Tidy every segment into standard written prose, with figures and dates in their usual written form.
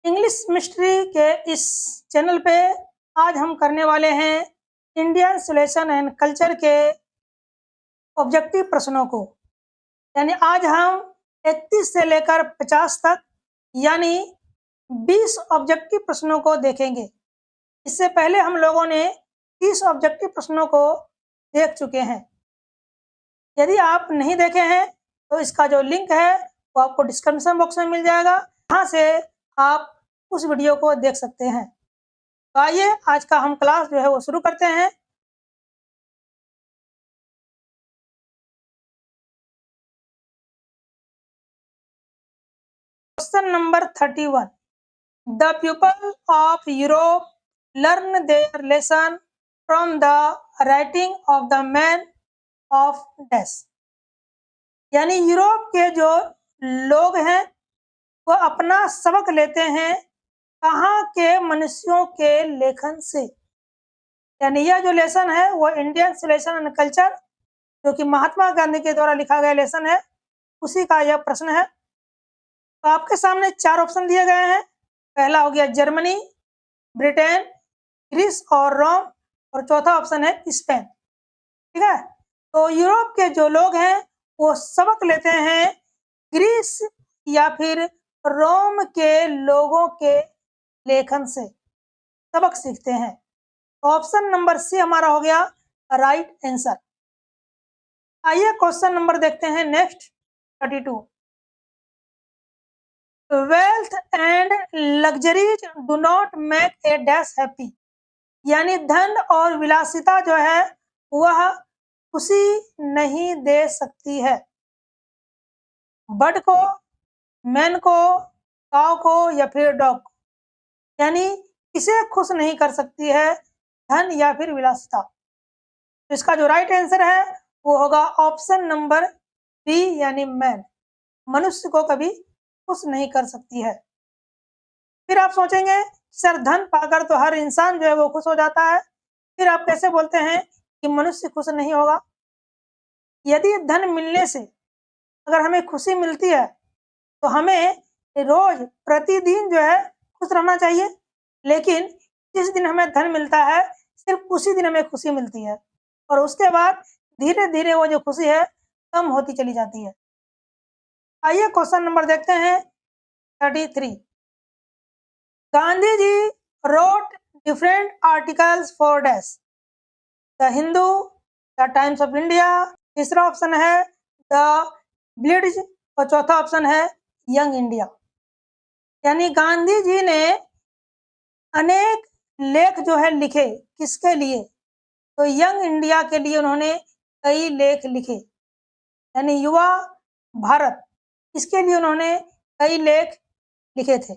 English mystery के इस channel पे आज हम करने वाले हैं इंडियन सिलेक्शन एंड कल्चर के ऑब्जेक्टिव प्रश्नों को। यानी आज हम 31 से लेकर 50 तक यानी 20 ऑब्जेक्टिव प्रश्नों को देखेंगे। इससे पहले हम लोगों ने 30 ऑब्जेक्टिव प्रश्नों को देख चुके हैं। यदि आप नहीं देखे हैं तो इसका जो लिंक है वो आपको डिस्क्रिप्शन बॉक्स में मिल जाएगा, वहाँ से आप उस वीडियो को देख सकते हैं। तो आइए आज का हम क्लास जो है वो शुरू करते हैं। Question number 31। The people of Europe learn their lesson from the writing of the man of dash. यानी यूरोप के जो लोग हैं वो अपना सबक लेते हैं कहाँ के मनुष्यों के लेखन से। यानी यह जो लेसन है वो इंडियन सिलेक्शन एंड कल्चर जो कि महात्मा गांधी के द्वारा लिखा गया लेसन है, उसी का यह प्रश्न है। तो आपके सामने 4 ऑप्शन दिए गए हैं। पहला हो गया जर्मनी, ब्रिटेन, ग्रीस और रोम, और चौथा ऑप्शन है स्पेन। ठीक है, तो यूरोप के जो लोग हैं वो सबक लेते हैं ग्रीस या फिर रोम के लोगों के लेखन से, सबक सीखते हैं। ऑप्शन नंबर सी हमारा हो गया राइट आंसर। आइए क्वेश्चन नंबर देखते हैं next 32। Wealth and luxuries do not make a dash happy. यानी धन और विलासिता जो है वह खुशी नहीं दे सकती है। बर्ड को, मैन को, काऊ को या फिर डॉग को। यानी इसे खुश नहीं कर सकती है धन या फिर विलासिता। तो इसका जो राइट आंसर है वो होगा ऑप्शन नंबर बी यानी मैन। मनुष्य को कभी खुश नहीं कर सकती है। फिर आप सोचेंगे सर धन पाकर तो हर इंसान जो है वो खुश हो जाता है, फिर आप कैसे बोलते हैं कि मनुष्य खुश नहीं होगा। यदि धन मिलने से अगर हमें खुशी मिलती है तो हमें रोज प्रतिदिन जो है खुश रहना चाहिए, लेकिन जिस दिन हमें धन मिलता है सिर्फ उसी दिन हमें खुशी मिलती है और उसके बाद धीरे धीरे वो जो खुशी है कम होती चली जाती है। आइए क्वेश्चन नंबर देखते हैं 33। Gandhi ji wrote different articles for dash. The Hindu, the times of India, तीसरा ऑप्शन है द ब्लिट्ज और चौथा ऑप्शन है यंग इंडिया। यानी गांधी जी ने अनेक लेख जो है लिखे, किसके लिए? तो यंग इंडिया के लिए उन्होंने कई लेख लिखे। यानी युवा भारत, इसके लिए उन्होंने कई लेख लिखे थे।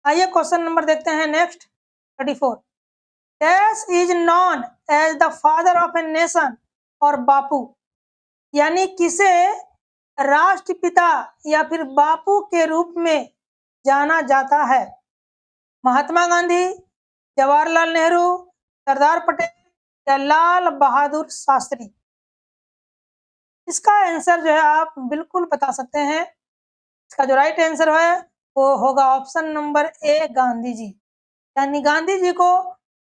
आइए क्वेश्चन नंबर देखते हैं next 34। Dash is known as the father of a nation और बापू। यानी किसे राष्ट्रपिता या फिर बापू के रूप में जाना जाता है? महात्मा गांधी, जवाहरलाल नेहरू, सरदार पटेल या लाल बहादुर शास्त्री। इसका आंसर जो है आप बिल्कुल बता सकते हैं। इसका जो राइट आंसर है वो होगा option number A Gandhi ji. यानी गांधी जी को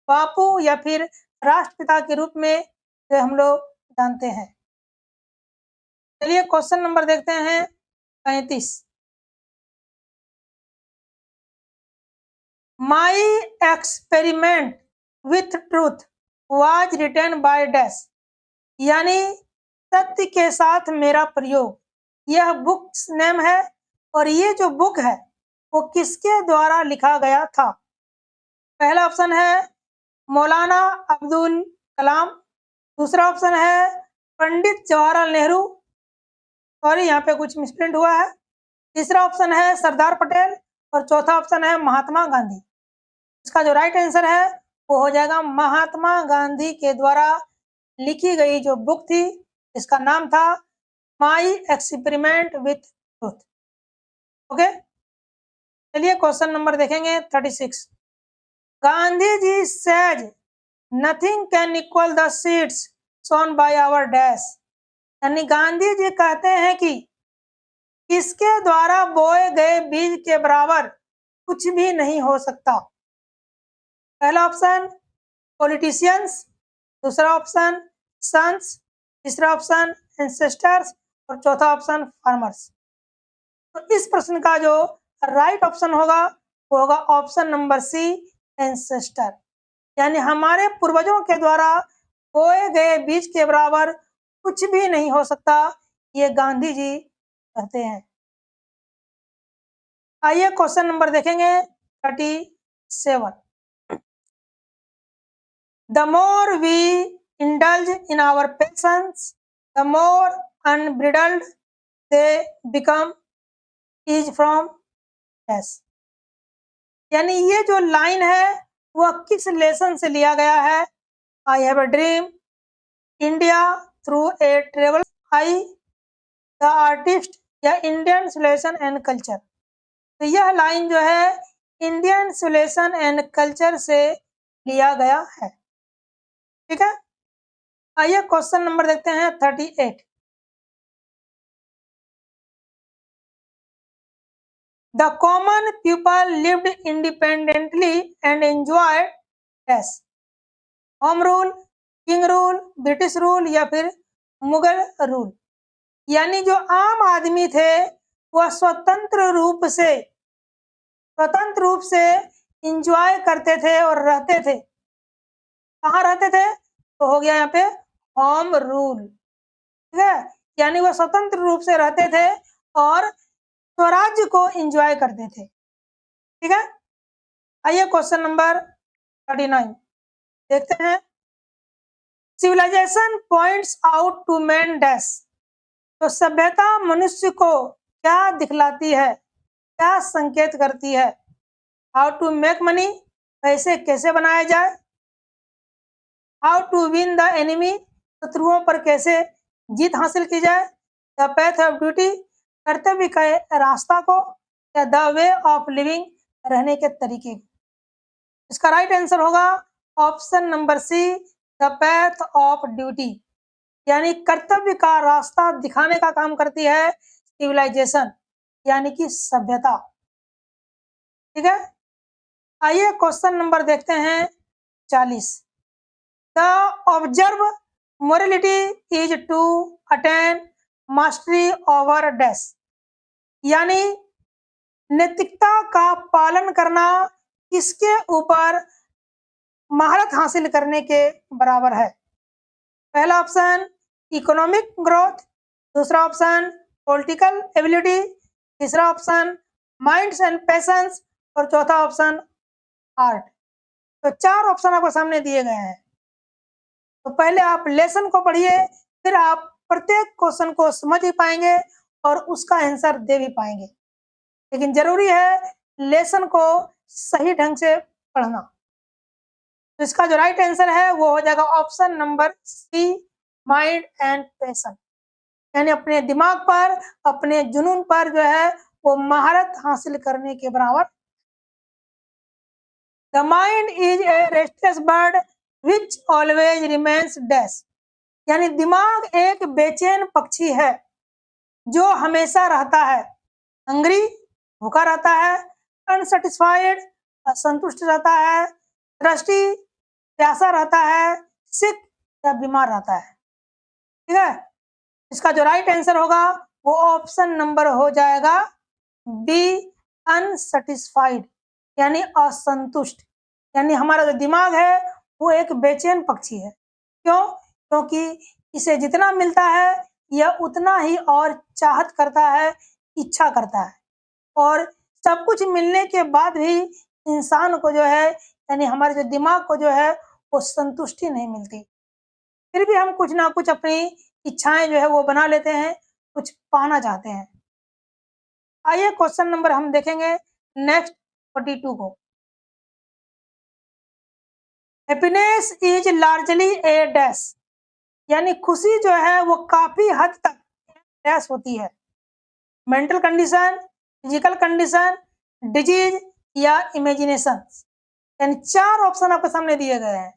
बापू या फिर राष्ट्रपिता के रूप में जो हम लोग जानते हैं। चलिए क्वेश्चन नंबर देखते हैं 35। My experiment with truth was written by dash. यानी सत्य के साथ मेरा प्रयोग, यह बुक नेम है और ये जो बुक है वो किसके द्वारा लिखा गया था? पहला ऑप्शन है मौलाना अब्दुल कलाम, दूसरा ऑप्शन है पंडित जवाहरलाल नेहरू, सॉरी यहाँ पे कुछ मिसप्रिंट हुआ है, तीसरा ऑप्शन है सरदार पटेल और चौथा ऑप्शन है महात्मा गांधी। इसका जो राइट आंसर है वो हो जाएगा महात्मा गांधी के द्वारा लिखी गई जो बुक थी, इसका नाम था my experiment with truth. Okay, चलिए क्वेश्चन नंबर देखेंगे 36। Gandhi ji says nothing can equal the seeds sown by our dash. यानी गांधी जी कहते हैं कि किसके द्वारा बोए गए बीज के बराबर कुछ भी नहीं हो सकता। पहला ऑप्शन पॉलिटिशियंस, दूसरा ऑप्शन सन्स, तीसरा ऑप्शन एंसेस्टर्स और चौथा ऑप्शन फार्मर्स। तो इस प्रश्न का जो राइट ऑप्शन होगा वो होगा ऑप्शन नंबर सी, एंसेस्टर। यानी हमारे पूर्वजों के द्वारा बोए गए बीज के बराबर कुछ भी नहीं हो सकता, ये गांधी जी कहते हैं। आइए क्वेश्चन नंबर देखेंगे 37। The more we indulge in our passions, the more unbridled they become, is from S। यानी ये जो लाइन है वह किस लेसन से लिया गया है? I have a dream, India through a travel, I the artist या इंडियन सिविलाइजेशन एंड कल्चर। तो यह लाइन जो है इंडियन सिविलाइजेशन एंड कल्चर से लिया गया है। ठीक है, आइए क्वेश्चन नंबर देखते हैं 38। The common people lived independently and enjoyed as home rule, king rule, British rule या फिर मुगल रूल। यानी जो आम आदमी थे वह स्वतंत्र रूप से इंजॉय करते थे और रहते थे। कहाँ रहते थे? तो हो गया यहाँ पे होम रूल। ठीक है, यानी वह स्वतंत्र रूप से रहते थे और स्वराज्य को एंजॉय करते थे। ठीक है, आइए क्वेश्चन नंबर 39 देखते हैं। Civilization points out to man dash. तो सभ्यता मनुष्य को क्या दिखलाती है, क्या संकेत करती है? हाउ टू मेक मनी, पैसे कैसे बनाया जाए, how to win the enemy, शत्रुओं पर कैसे जीत हासिल की जाए, द पैथ ऑफ ड्यूटी, कर्तव्य के रास्ता को, या द वे ऑफ लिविंग, रहने के तरीके। इसका राइट आंसर होगा option number C, the path of duty. यानी कर्तव्य का रास्ता दिखाने का काम करती है सिविलाइजेशन, यानी कि सभ्यता। ठीक है, आइए क्वेश्चन नंबर देखते हैं 40। The observe morality is to attain mastery over dash. यानी नैतिकता का पालन करना किसके ऊपर महारत हासिल करने के बराबर है? पहला ऑप्शन इकोनॉमिक ग्रोथ, दूसरा ऑप्शन पॉलिटिकल एबिलिटी, तीसरा ऑप्शन माइंड्स एंड पैशंस और चौथा ऑप्शन आर्ट। तो 4 ऑप्शन आपके सामने दिए गए हैं। तो पहले आप लेसन को पढ़िए, फिर आप प्रत्येक क्वेश्चन को समझ भी पाएंगे और उसका आंसर दे भी पाएंगे। लेकिन जरूरी है लेसन को सही ढंग से पढ़ना। तो इसका जो राइट आंसर है वो हो जाएगा option number C, mind and passion. यानी अपने दिमाग पर, अपने जुनून पर जो है वो महारत हासिल करने के बराबर। The mind is a restless bird which always remains dash. यानी दिमाग एक बेचैन पक्षी है जो हमेशा रहता है हंग्री, भूखा रहता है, अनसेटिस्फाइड, असंतुष्ट रहता है, थ्रस्टी, प्यासा रहता है, सिक या बीमार रहता है। ठीक है, इसका जो राइट आंसर होगा वो ऑप्शन नंबर हो जाएगा बी, अनसेटिस्फाइड, यानी असंतुष्ट। यानी हमारा जो दिमाग है वो एक बेचैन पक्षी है। क्यों? क्योंकि इसे जितना मिलता है यह उतना ही और चाहत करता है, इच्छा करता है, और सब कुछ मिलने के बाद भी इंसान को जो है, यानी हमारे जो दिमाग को जो है वो संतुष्टि नहीं मिलती। फिर भी हम कुछ ना कुछ अपनी इच्छाएं जो है वो बना लेते हैं, कुछ पाना चाहते हैं। आइए क्वेश्चन नंबर हम देखेंगे नेक्स्ट 42 को। Happiness is largely A dash. यानी खुशी जो है वो काफी हद तक डैश होती है, mental condition, physical condition, disease या इमेजिनेशन। यानी 4 ऑप्शन आपके सामने दिए गए हैं।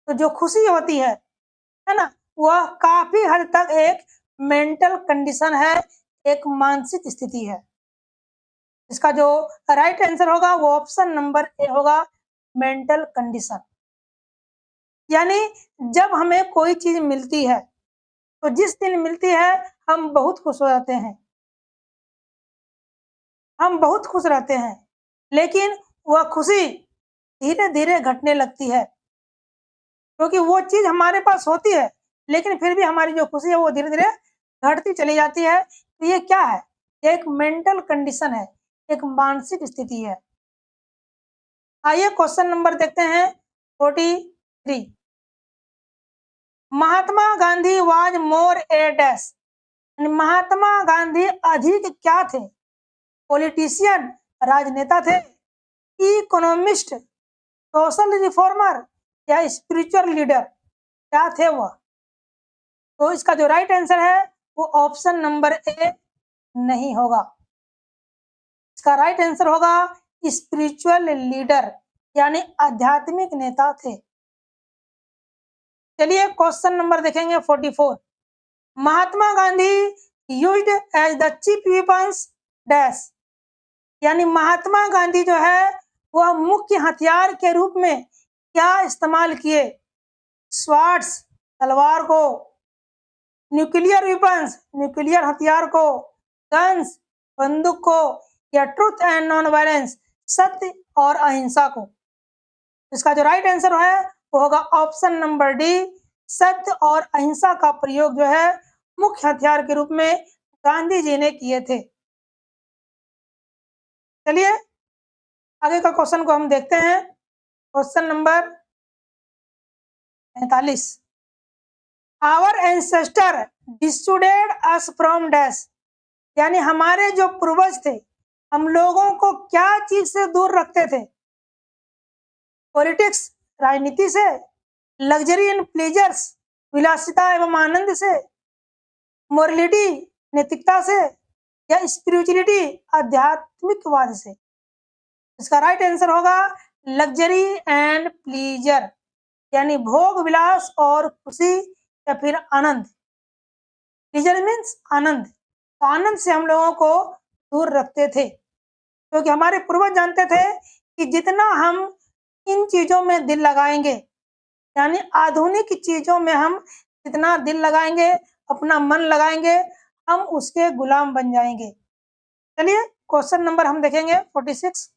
तो जो खुशी होती है ना, वह काफी हद तक एक मेंटल कंडीशन है, एक मानसिक स्थिति है। इसका जो राइट आंसर होगा वो ऑप्शन नंबर ए होगा, मेंटल कंडीशन। यानी जब हमें कोई चीज मिलती है तो जिस दिन मिलती है हम बहुत खुश हो जाते हैं, हम बहुत खुश रहते हैं, लेकिन वह खुशी धीरे धीरे घटने लगती है, क्योंकि वो चीज हमारे पास होती है लेकिन फिर भी हमारी जो खुशी है वो धीरे धीरे घटती चली जाती है। तो ये क्या है? ये एक मेंटल कंडीशन है, एक मानसिक स्थिति है। आइए क्वेश्चन नंबर देखते हैं 43। Mahatma Gandhi was more a dash. Mahatma Gandhi अधिक क्या थे? पॉलिटिशियन, राजनेता थे, इकोनॉमिस्ट, सोशल रिफॉर्मर या स्पिरिचुअल लीडर, क्या थे वह? तो इसका जो राइट आंसर है वो ऑप्शन नंबर ए नहीं होगा। इसका राइट आंसर होगा स्पिरिचुअल लीडर, यानी आध्यात्मिक नेता थे। चलिए क्वेश्चन नंबर देखेंगे 44। Mahatma Gandhi used as the chief weapons dash. यानी महात्मा गांधी जो है वह मुख्य हथियार के रूप में क्या इस्तेमाल किए? स्वार्ड्स, तलवार को, न्यूक्लियर वेपन्स, न्यूक्लियर हथियार को, गन्स, बंदूक को, या ट्रुथ एंड नॉन वायलेंस, सत्य और अहिंसा को। इसका जो राइट आंसर है वो होगा ऑप्शन नंबर डी, सत्य और अहिंसा का प्रयोग जो है मुख्य हथियार के रूप में गांधी जी ने किए थे। चलिए आगे का क्वेश्चन को हम देखते हैं। Question number 45। Our ancestor descended us from dash. यानी हमारे जो पूर्वज थे हम लोगों को क्या चीज से दूर रखते थे? पॉलिटिक्स, राजनीति से, लग्जरी एंड प्लेजर्स, विलासिता एवं आनंद से, मोरलिटी, नैतिकता से, या स्पिरिचुअलिटी, आध्यात्मिकवाद से। इसका राइट आंसर होगा लग्जरी एंड प्लीजर, यानी भोग विलास और खुशी या फिर आनंद। प्लीजर मीन्स आनंद, तो आनंद से हम लोगों को दूर रखते थे, क्योंकि हमारे पूर्वज जानते थे कि जितना हम इन चीजों में दिल लगाएंगे, यानी आधुनिक चीजों में हम जितना दिल लगाएंगे, अपना मन लगाएंगे, हम उसके गुलाम बन जाएंगे। चलिए क्वेश्चन नंबर हम देखेंगे 46।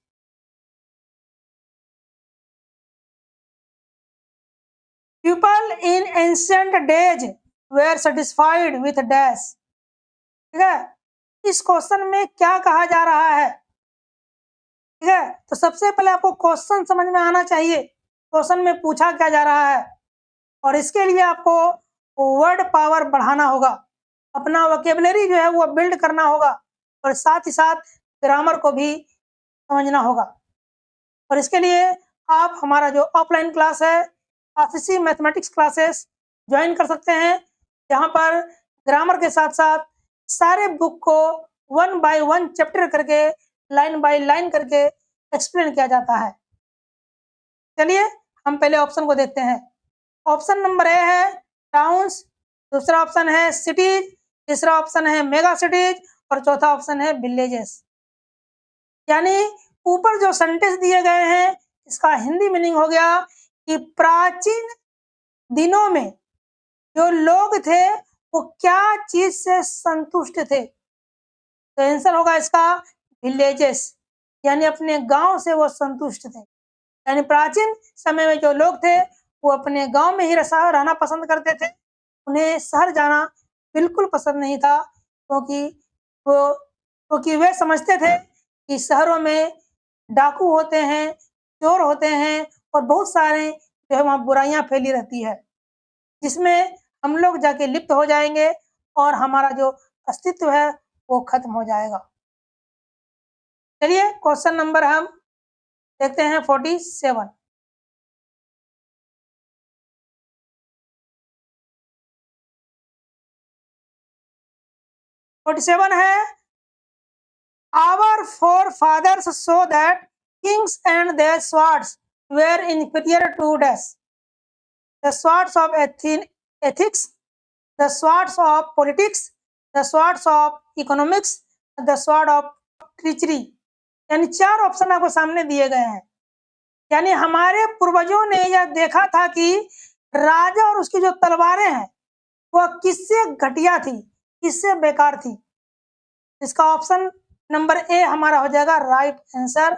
People in ancient days were satisfied with dash। ठीक है, इस क्वेश्चन में क्या कहा जा रहा है? ठीक है, तो सबसे पहले आपको क्वेश्चन समझ में आना चाहिए, क्वेश्चन में पूछा क्या जा रहा है, और इसके लिए आपको वर्ड पावर बढ़ाना होगा, अपना वोकेबलरी जो है वो बिल्ड करना होगा, और साथ ही साथ ग्रामर को भी समझना होगा। और इसके लिए आप हमारा जो ऑफलाइन क्लास है आरसीसी मैथमेटिक्स क्लासेस ज्वाइन कर सकते हैं, जहाँ पर ग्रामर के साथ साथ सारे बुक को 1 बाय 1 चैप्टर करके, लाइन बाय लाइन करके एक्सप्लेन किया जाता है। चलिए हम पहले ऑप्शन को देखते हैं। ऑप्शन नंबर ए है टाउन्स, दूसरा ऑप्शन है सिटीज, तीसरा ऑप्शन है मेगा सिटीज, और चौथा ऑप्शन है विलेजेस। यानी ऊपर जो सेंटेंस दिए गए हैं इसका हिंदी मीनिंग हो गया कि प्राचीन दिनों में जो लोग थे वो क्या चीज से संतुष्ट थे? तो आंसर होगा इसका विलेजेस, यानी अपने गांव से वो संतुष्ट थे। यानी प्राचीन समय में जो लोग थे वो अपने गांव में ही रहना पसंद करते थे, उन्हें शहर जाना बिल्कुल पसंद नहीं था, क्योंकि वे समझते थे कि शहरों में डाकू होते हैं, चोर होते हैं, और बहुत सारे जो है वहाँ बुराइयां फैली रहती है, जिसमें हम लोग जाके लिप्त हो जाएंगे और हमारा जो अस्तित्व है वो खत्म हो जाएगा। चलिए क्वेश्चन नंबर हम देखते हैं 47। है our forefathers so that kings and their swords were inferior to dash। The swords of ethics, the swords of politics, the swords of economics, the sword of treachery। यानी 4 option आपको सामने दिए गए हैं। यानी हमारे पूर्वजों ने यह देखा था कि राजा और उसकी जो तलवारें हैं वह किससे घटिया थी, किससे बेकार थी। इसका ऑप्शन नंबर ए हमारा हो जाएगा right answer,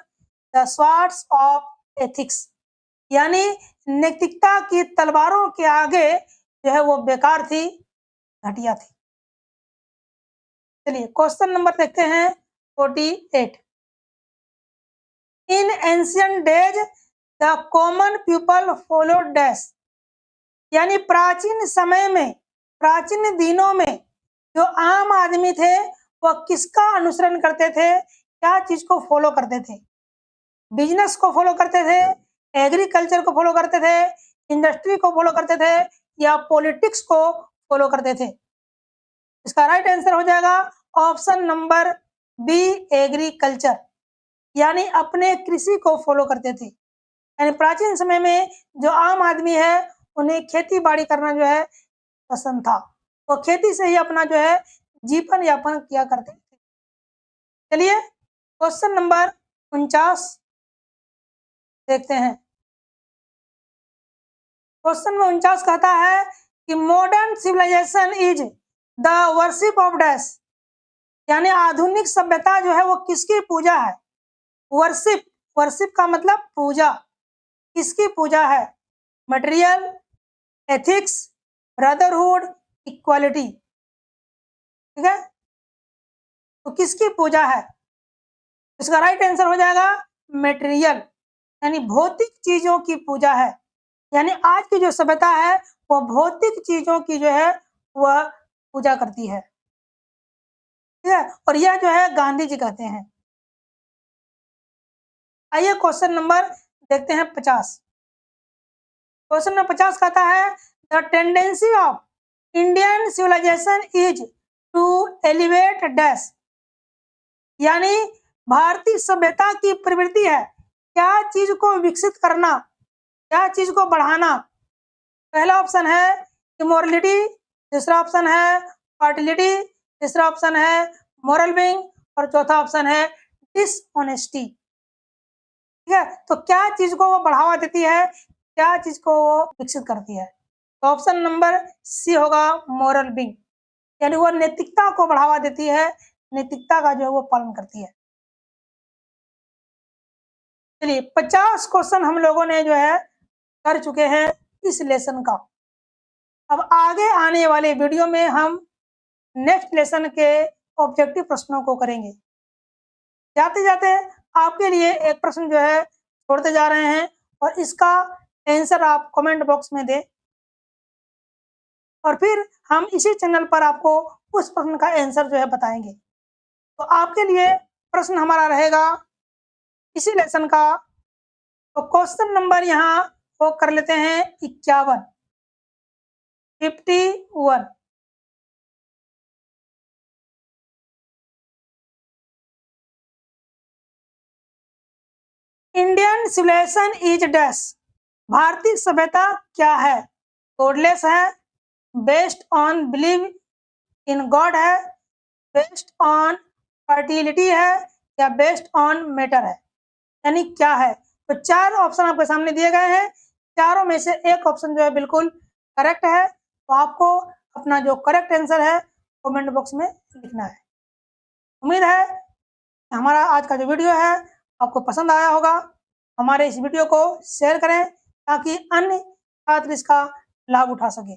the swords of ethics, यानी नैतिकता की तलवारों के आगे जो है वो बेकार थी, घटिया थी। चलिए क्वेश्चन नंबर देखते हैं 48। In ancient days the common people follow dash, यानी प्राचीन समय में, प्राचीन दिनों में जो आम आदमी थे वह किसका अनुसरण करते थे, क्या चीज को फॉलो करते थे। बिजनेस को फॉलो करते थे, एग्रीकल्चर को फॉलो करते थे, इंडस्ट्री को फॉलो करते थे, या पॉलिटिक्स को फॉलो करते थे। इसका राइट आंसर हो जाएगा ऑप्शन नंबर बी एग्रीकल्चर, यानी अपने कृषि को फॉलो करते थे। यानी प्राचीन समय में जो आम आदमी है उन्हें खेती बाड़ी करना जो है पसंद था, वो खेती से ही अपना जो है जीवन यापन किया करते थे। चलिए क्वेश्चन नंबर 49 देखते हैं। क्वेश्चन में 49 कहता है कि modern civilization is the worship of dash, यानी आधुनिक सभ्यता जो है वो किसकी पूजा है। वर्शिप, वर्शिप का मतलब पूजा, किसकी पूजा है। Material, ethics, brotherhood, equality. ठीक है, तो किसकी पूजा है। इसका राइट आंसर हो जाएगा मटेरियल, यानी भौतिक चीजों की पूजा है। यानी आज की जो सभ्यता है वो भौतिक चीजों की जो है वह पूजा करती है। ठीक है, और यह जो है गांधी जी कहते हैं। आइए क्वेश्चन नंबर देखते हैं 50। क्वेश्चन नंबर 50 कहता है the tendency of Indian civilization is to elevate dash, यानी भारतीय सभ्यता की प्रवृत्ति है क्या चीज को विकसित करना, क्या चीज को बढ़ाना। पहला ऑप्शन है इमोरलिटी, दूसरा ऑप्शन है फर्टिलिटी, तीसरा ऑप्शन है मोरल बिंग, और चौथा ऑप्शन है डिसऑनेस्टी। ठीक है, तो क्या चीज को वो बढ़ावा देती है, क्या चीज को वो विकसित करती है। तो ऑप्शन नंबर सी होगा मोरल बिंग, यानी वो नैतिकता को बढ़ावा देती है, नैतिकता का जो है वो पालन करती है। चलिए 50 क्वेश्चन हम लोगों ने जो है कर चुके हैं इस लेसन का। अब आगे आने वाले वीडियो में हम नेक्स्ट लेसन के ऑब्जेक्टिव प्रश्नों को करेंगे। जाते जाते आपके लिए एक प्रश्न जो है छोड़ते जा रहे हैं और इसका आंसर आप कमेंट बॉक्स में दें, और फिर हम इसी चैनल पर आपको उस प्रश्न का आंसर जो है बताएंगे। तो आपके लिए प्रश्न हमारा रहेगा इसी लेसन का। तो क्वेश्चन नंबर यहाँ वो कर लेते हैं 51। इंडियन सिविलाइजेशन इज डैश, भारतीय सभ्यता क्या है। गॉडलेस है, based on believe in God है, बेस्ड ऑन फर्टिलिटी है, या बेस्ड ऑन मैटर है, यानी क्या है। तो 4 ऑप्शन आपके सामने दिए गए हैं, चारों में से एक ऑप्शन जो है बिल्कुल करेक्ट है। तो आपको अपना जो करेक्ट आंसर है कमेंट बॉक्स में लिखना है। उम्मीद है हमारा आज का जो वीडियो है आपको पसंद आया होगा। हमारे इस वीडियो को शेयर करें ताकि अन्य छात्र इसका लाभ उठा सके।